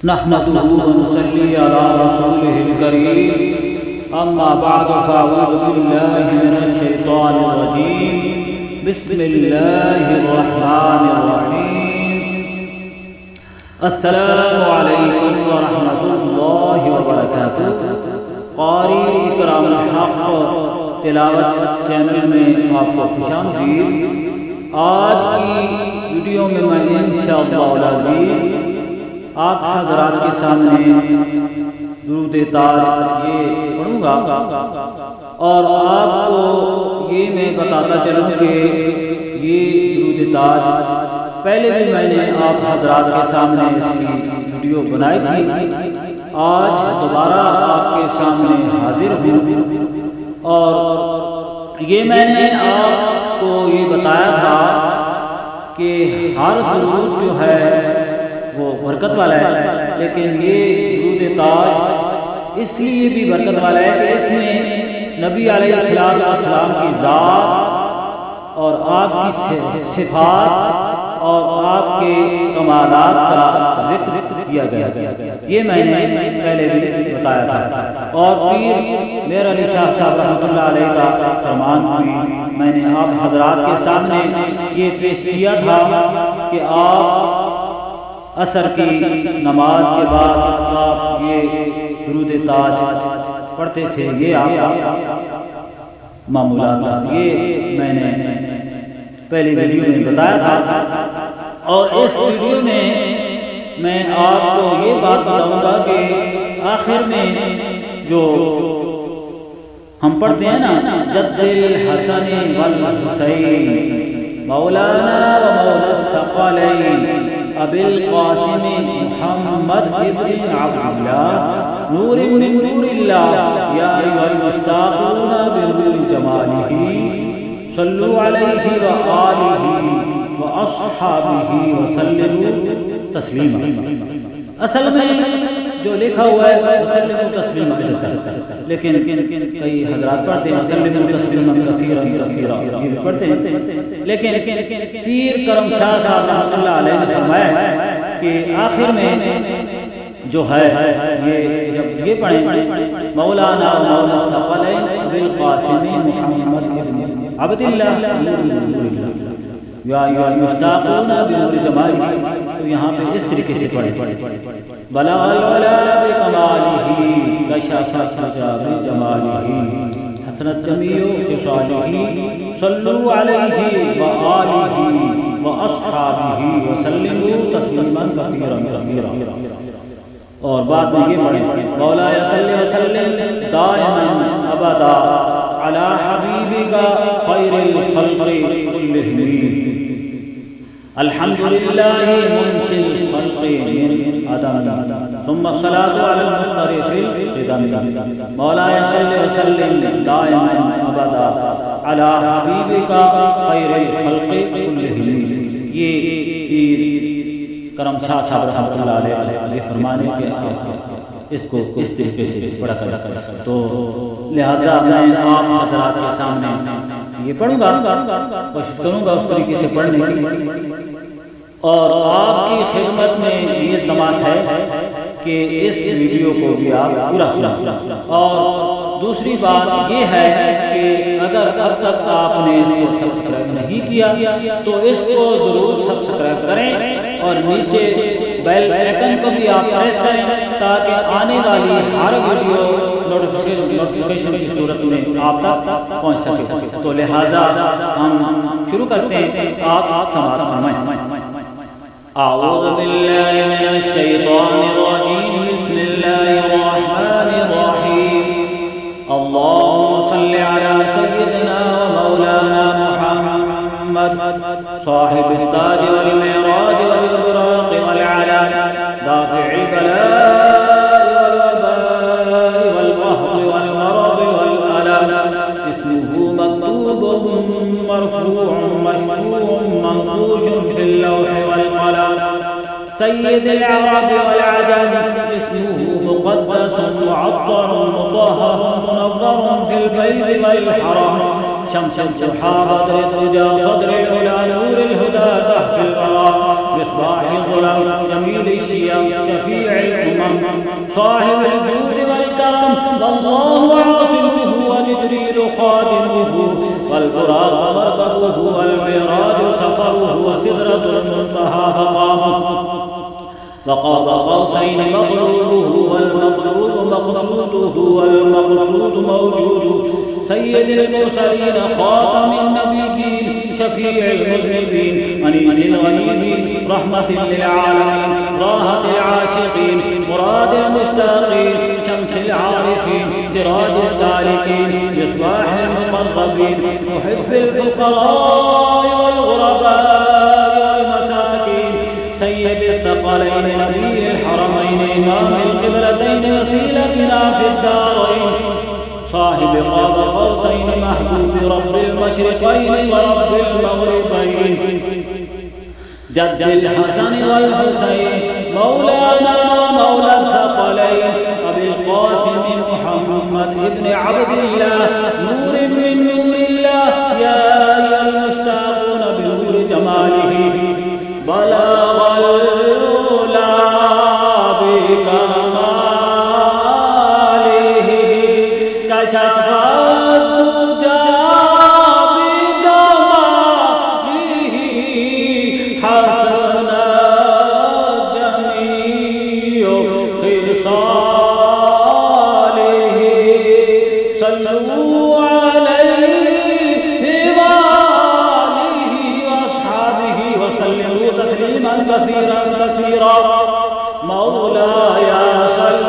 نحمده ونصلي على رسوله الكريم أما بعد فأعوذ بالله من الشيطان الرجيم بسم الله الرحمن الرحيم السلام عليكم ورحمة الله وبركاته قاری اکرام الحق تلاوت چینل میں آپ کو خوش آمدید۔ آج کی ویڈیو میں انشاءاللہ العزیز آپ حضرات کے سامنے درود تاج یہ پڑھوں گا اور آپ کو یہ میں بتاتا چلوں کہ یہ درود تاج پہلے بھی میں نے آپ حضرات کے سامنے اس کی ویڈیو بنائی تھی۔ آج دوبارہ آپ کے سامنے حاضر ہوں اور یہ میں نے آپ کو یہ بتایا تھا کہ ہر درود جو ہے وہ برکت والا ہے، لیکن یہ درود تاج اس لیے بھی برکت والا ہے کہ اس میں نبی علیہ السلام کی ذات اور آپ کی صفات اور آپ کے کمالات کا ذکر کیا گیا۔ یہ میں نے پہلے بھی بتایا تھا اور پیر میر علی شاہ صاحب رحمۃ اللہ علیہ کا فرمان بھی میں نے آپ حضرات کے سامنے یہ پیش کیا تھا کہ آپ عصر کی نماز کے بعد آپ یہ درود تاج پڑھتے تھے۔ یہ آپ معمولات یہ میں نے پہلی ویڈیو میں بتایا تھا اور اس ویڈیو میں میں آپ کو یہ بات بتاؤں گا کہ آخر میں جو ہم پڑھتے ہیں نا جد الحسن والحسین مولانا و مولا الثقلین ابی القاسم محمد ابن عبداللہ نور من نور اللہ یا ایھا المشتاقون بنور جمالہ صلو علیہ وآلہ واصحابہ وسلموا تسلیما۔ اصل میں جو لکھا ہوا ہے وسلموا تسلیما، لیکن کئی حضرات پڑھتے ہیں وسلموا تسلیما کثیرا کثیرا یہ پڑھتے ہیں، لیکن پیر کرم شاہ صاحب رحمۃ اللہ علیہ نے فرمایا کہ آخر میں جو ہے یہ جب یہ پڑھیں مولانا مولا الثقلین بالقاسم محمد ابن عبداللہ نور نور اللہ یا ایھا المشتاقون بنور جمالہ، تو یہاں پہ اس طریقے سے پڑھیں بلغ العلا بکمالہ کشف حجاب جمالہ حسنت جمیع خصالہ صلوا علیہ وآلہ واصحابہ وسلموا تسلیما کثیرا کثیرا۔ اور بعد میں یہ پڑھیں مولا صلی وسلم دائما ابدا علی حبیبک خیر الخلق کلہم الحمد للہ منشئ الخلق من عدم ثم الصلاۃ علی المختار فی القدم مولا صلی وسلم دائما ابدا علی حبیبک خیر الخلق کلہم۔ یہ کرم شاہ صاحب رحمۃ اللہ علیہ فرمانے کے اس کو اس طریقے سے پڑھا کر، تو لہذا میں آپ حضرات کے سامنے یہ پڑھوں گا، کوشش کروں گا اس طریقے سے پڑھنے کی، اور آپ کی خدمت میں یہ تماس ہے کہ اس ویڈیو کو بھی آپ پورا سنیں۔ اور دوسری بات یہ ہے کہ اگر اب تک آپ نے اس کو سبسکرائب نہیں کیا تو اس کو ضرور سبسکرائب کریں اور نیچے بیل آئیکن کو بھی آپ پریس کریں تاکہ آنے والی ہر ویڈیو نوٹیفیکیشن کی صورت میں آپ تک پہنچ سکے۔ تو لہذا ہم شروع کرتے ہیں، آپ سماعت فرمائیں۔ اعوذ باللہ من الشیطان الرجیم بسم اللہ الرحمن الرحیم اللہم صل علی سیدنا و مولانا محمد صاحب التاج والمعراج والبراق والعلا دافع البلاء والوباء والقهر والمرض والألم اسمه مكتوب مرفوع مشفوع منقوش في اللوح والقلم سيد العرب والعجم اسمه مقدس معطر مطهر منظر في البيت والحرم شمس سحابة الدجى صدر العلا نور الهدى تحت الورى مصباح الظلام جميل الشيم شفيع صاحب الجود والكرم، والله عاصمه وجبريل خادمه، والبراق مركبه، والمعراج سفره، وسدرة المنتهى مقامه، وقاب قوسين مطلوبه، والمطلوب مقصوده، والمقصود موجود، سيد المرسلين، خاتم النبيين، شفيع المذنبين، أنيس الغنيمين، رحمة للعالمين، راحة العاشقين، مراد المشتاقين، شمس العارفين، سراج السالكين، مصباح المقربين، محب الفقراء والغرباء والمساكين، سيد الثقلين، نبي الحرمين، إمام القبلتين، وسيلتنا في الدارين، صاحب قاب قوسين، محبوب رب المشرقين ورب المغربين، جد الحسن والحسين، مولانا مولى الثقلين، أبي القاسم محمد ابن عبد الله، نور من نور الله، يا أيها المشتاقون بنور جماله، بلغ العلا بكماله، كشف الدجى بجماله، حسن جميع خصاله، صلوا عليه وآله وأصحابه وسلموا تسليما كثيرا كثيرا. مولاي صل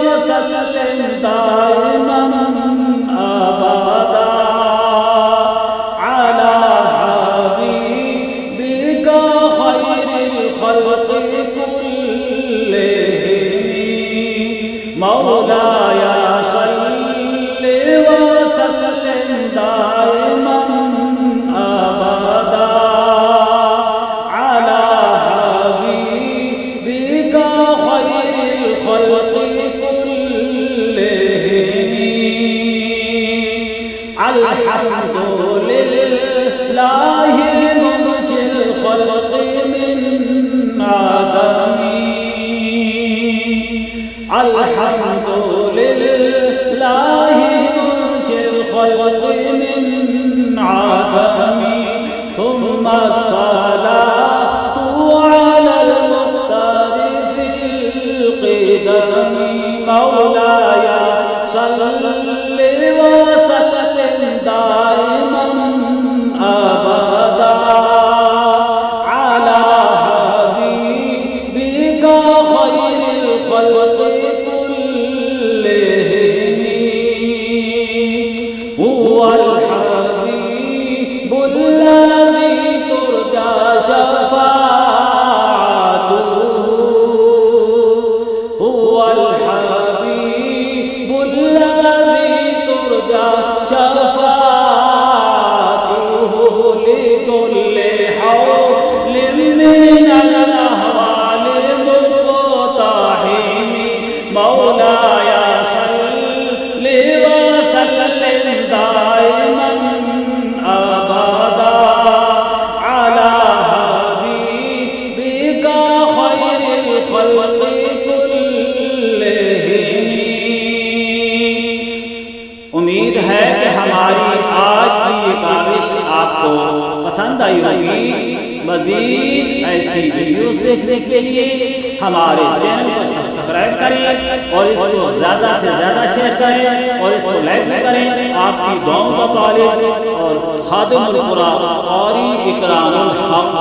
وسلم دائما أبدا على حبيبك خير الخلق كلهم. مولاي صل وسلم دائما أبدا على حبيبك خير الخلق كلهم. الحمد لله منشئ الخلق من عدم. الحمد لله منشئ الخلق من عدم. ثم الصلاة على المختار في القدم. مولاي صل وسلم دائما أبدا على حبيبك خير الخلق كلهم. هو الحبيب الذي ترجى شفاعته. هو الحبيب الذي ترجى شفاعته لكل حول من الأهوال المقتحم. مولاي صل وسلم دائما أبدا على حبيبك خير الخلق كلهم. امید ہے کہ ہماری آج کی یہ کاوش آپ کو پسند آئی ہوگی. مزید ایسی ویڈیوز دیکھنے کے لیے ہمارے چینل کو سبسکرائب کریں اور اس کو زیادہ سے زیادہ شیئر کریں اور اس کو لائک کریں. آپ کی دعاؤں کا طالب اور خادم القرآن قاری اکرام الحق.